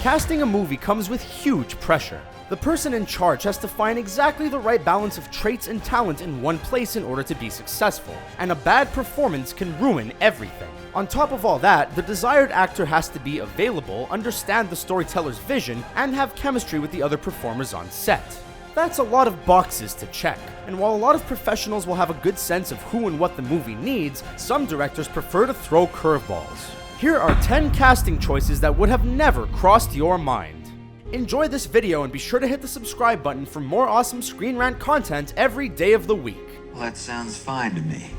Casting a movie comes with huge pressure. The person in charge has to find exactly the right balance of traits and talent in one place in order to be successful, and a bad performance can ruin everything. On top of all that, the desired actor has to be available, understand the storyteller's vision, and have chemistry with the other performers on set. That's a lot of boxes to check, and while a lot of professionals will have a good sense of who and what the movie needs, some directors prefer to throw curveballs. Here are 10 casting choices that would have never crossed your mind. Enjoy this video and be sure to hit the subscribe button for more awesome Screen Rant content every day of the week. Well, that sounds fine to me.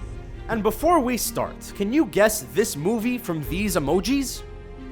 And before we start, can you guess this movie from these emojis?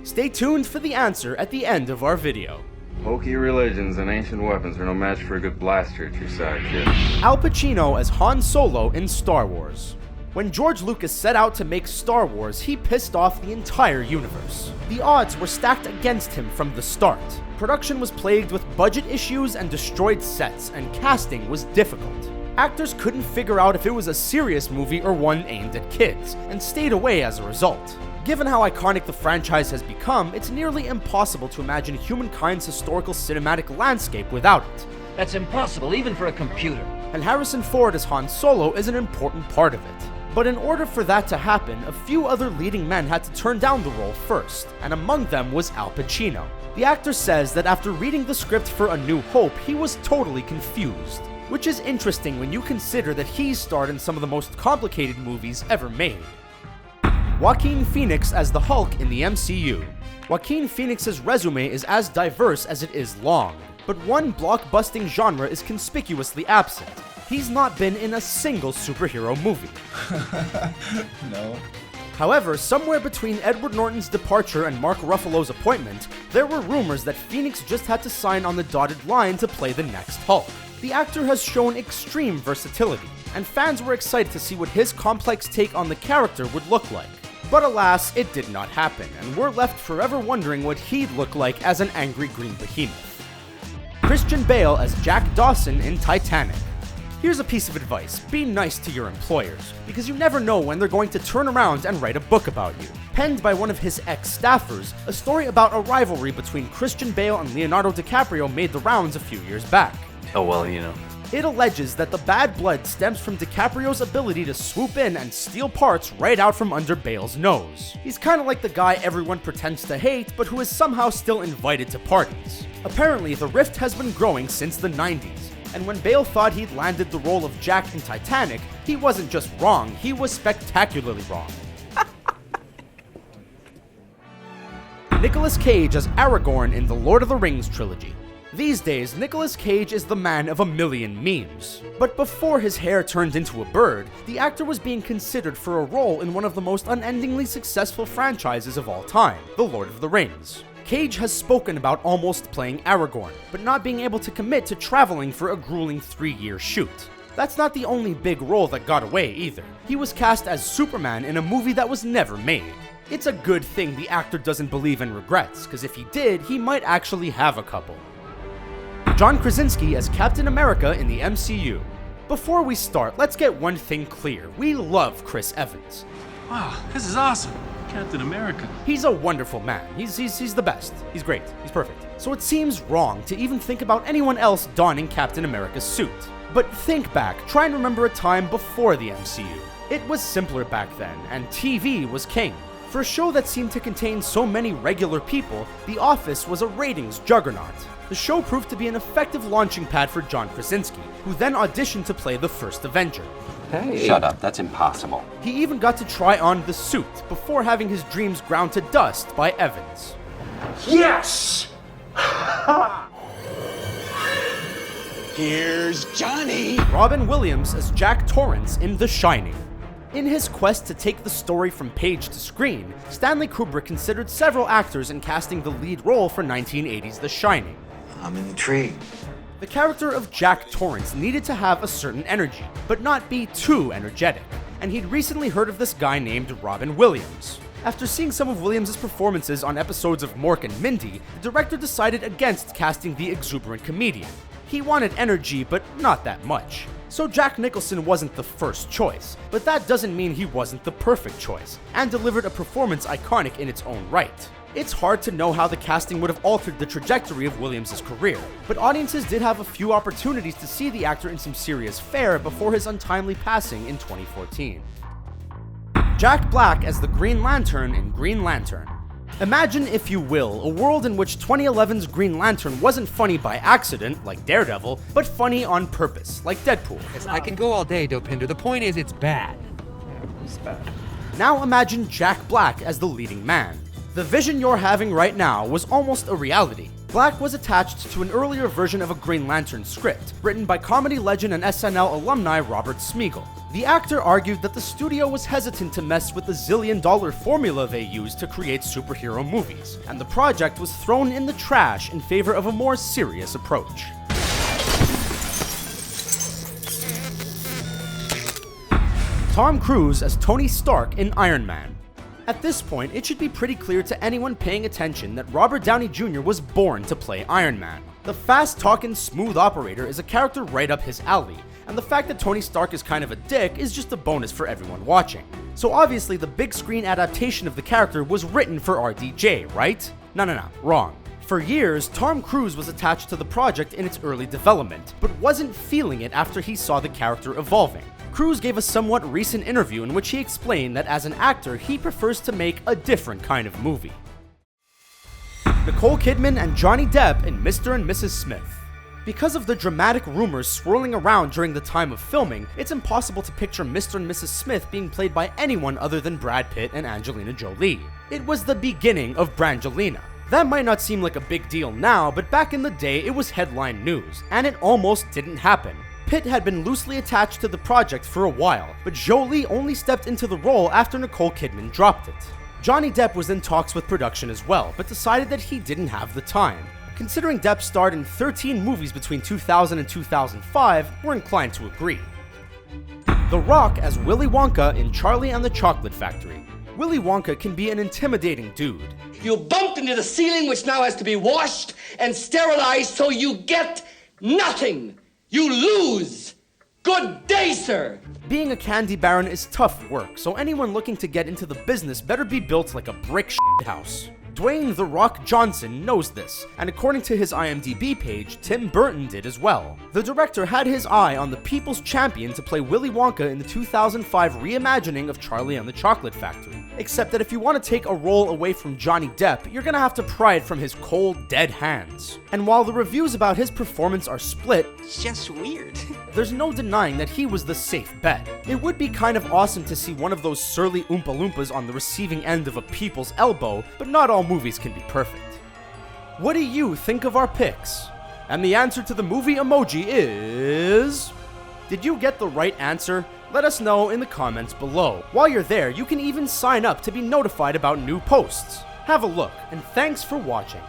Stay tuned for the answer at the end of our video. Hokey religions and ancient weapons are no match for a good blaster at your side, kid. Al Pacino as Han Solo in Star Wars. When George Lucas set out to make Star Wars, he pissed off the entire universe. The odds were stacked against him from the start. Production was plagued with budget issues and destroyed sets, and casting was difficult. Actors couldn't figure out if it was a serious movie or one aimed at kids, and stayed away as a result. Given how iconic the franchise has become, it's nearly impossible to imagine humankind's historical cinematic landscape without it. That's impossible, even for a computer. And Harrison Ford as Han Solo is an important part of it. But in order for that to happen, a few other leading men had to turn down the role first, and among them was Al Pacino. The actor says that after reading the script for A New Hope, he was totally confused. Which is interesting when you consider that he's starred in some of the most complicated movies ever made. Joaquin Phoenix as the Hulk in the MCU. Joaquin Phoenix's resume is as diverse as it is long, but one blockbusting genre is conspicuously absent. He's not been in a single superhero movie. No. However, somewhere between Edward Norton's departure and Mark Ruffalo's appointment, there were rumors that Phoenix just had to sign on the dotted line to play the next Hulk. The actor has shown extreme versatility, and fans were excited to see what his complex take on the character would look like. But alas, it did not happen, and we're left forever wondering what he'd look like as an angry green behemoth. Christian Bale as Jack Dawson in Titanic. Here's a piece of advice: be nice to your employers, because you never know when they're going to turn around and write a book about you. Penned by one of his ex-staffers, a story about a rivalry between Christian Bale and Leonardo DiCaprio made the rounds a few years back. Oh well, you know. It alleges that the bad blood stems from DiCaprio's ability to swoop in and steal parts right out from under Bale's nose. He's kinda like the guy everyone pretends to hate, but who is somehow still invited to parties. Apparently, the rift has been growing since the 90s, and when Bale thought he'd landed the role of Jack in Titanic, he wasn't just wrong, he was spectacularly wrong. Nicolas Cage as Aragorn in the Lord of the Rings trilogy. These days, Nicolas Cage is the man of a million memes. But before his hair turned into a bird, the actor was being considered for a role in one of the most unendingly successful franchises of all time, The Lord of the Rings. Cage has spoken about almost playing Aragorn, but not being able to commit to traveling for a grueling 3-year shoot. That's not the only big role that got away either. He was cast as Superman in a movie that was never made. It's a good thing the actor doesn't believe in regrets, because if he did, he might actually have a couple. John Krasinski as Captain America in the MCU. Before we start, let's get one thing clear. We love Chris Evans. Wow, this is awesome. Captain America. He's a wonderful man. He's the best. He's great. He's perfect. So it seems wrong to even think about anyone else donning Captain America's suit. But think back. Try and remember a time before the MCU. It was simpler back then, and TV was king. For a show that seemed to contain so many regular people, The Office was a ratings juggernaut. The show proved to be an effective launching pad for John Krasinski, who then auditioned to play the first Avenger. Hey. Shut up, that's impossible. He even got to try on the suit before having his dreams ground to dust by Evans. Yes! Here's Johnny! Robin Williams as Jack Torrance in The Shining. In his quest to take the story from page to screen, Stanley Kubrick considered several actors in casting the lead role for 1980's The Shining. I'm intrigued. The character of Jack Torrance needed to have a certain energy, but not be too energetic, and he'd recently heard of this guy named Robin Williams. After seeing some of Williams' performances on episodes of Mork and Mindy, the director decided against casting the exuberant comedian. He wanted energy, but not that much. So Jack Nicholson wasn't the first choice, but that doesn't mean he wasn't the perfect choice, and delivered a performance iconic in its own right. It's hard to know how the casting would have altered the trajectory of Williams' career, but audiences did have a few opportunities to see the actor in some serious fare before his untimely passing in 2014. Jack Black as the Green Lantern in Green Lantern. Imagine, if you will, a world in which 2011's Green Lantern wasn't funny by accident, like Daredevil, but funny on purpose, like Deadpool. I can go all day, Dopinder. The point is, it's bad. It's bad. Now imagine Jack Black as the leading man. The vision you're having right now was almost a reality. Black was attached to an earlier version of a Green Lantern script, written by comedy legend and SNL alumni Robert Smigel. The actor argued that the studio was hesitant to mess with the zillion-dollar formula they used to create superhero movies, and the project was thrown in the trash in favor of a more serious approach. Tom Cruise as Tony Stark in Iron Man. At this point, it should be pretty clear to anyone paying attention that Robert Downey Jr. was born to play Iron Man. The fast-talking, smooth operator is a character right up his alley, and the fact that Tony Stark is kind of a dick is just a bonus for everyone watching. So obviously the big screen adaptation of the character was written for RDJ, right? No, wrong. For years, Tom Cruise was attached to the project in its early development, but wasn't feeling it after he saw the character evolving. Cruise gave a somewhat recent interview in which he explained that as an actor, he prefers to make a different kind of movie. Nicole Kidman and Johnny Depp in Mr. and Mrs. Smith. Because of the dramatic rumors swirling around during the time of filming, it's impossible to picture Mr. and Mrs. Smith being played by anyone other than Brad Pitt and Angelina Jolie. It was the beginning of Brangelina. That might not seem like a big deal now, but back in the day it was headline news, and it almost didn't happen. Pitt had been loosely attached to the project for a while, but Jolie only stepped into the role after Nicole Kidman dropped it. Johnny Depp was in talks with production as well, but decided that he didn't have the time. Considering Depp starred in 13 movies between 2000 and 2005, we're inclined to agree. The Rock as Willy Wonka in Charlie and the Chocolate Factory. Willy Wonka can be an intimidating dude. You bumped into the ceiling, which now has to be washed and sterilized, so you get nothing. You lose. Good day, sir. Being a candy baron is tough work, so anyone looking to get into the business better be built like a brick house. Dwayne "The Rock" Johnson knows this, and according to his IMDb page, Tim Burton did as well. The director had his eye on the people's champion to play Willy Wonka in the 2005 reimagining of Charlie and the Chocolate Factory. Except that if you want to take a role away from Johnny Depp, you're gonna have to pry it from his cold, dead hands. And while the reviews about his performance are split, it's just weird. There's no denying that he was the safe bet. It would be kind of awesome to see one of those surly Oompa Loompas on the receiving end of a people's elbow, but not all movies can be perfect. What do you think of our picks? And the answer to the movie emoji is... Did you get the right answer? Let us know in the comments below. While you're there, you can even sign up to be notified about new posts. Have a look, and thanks for watching.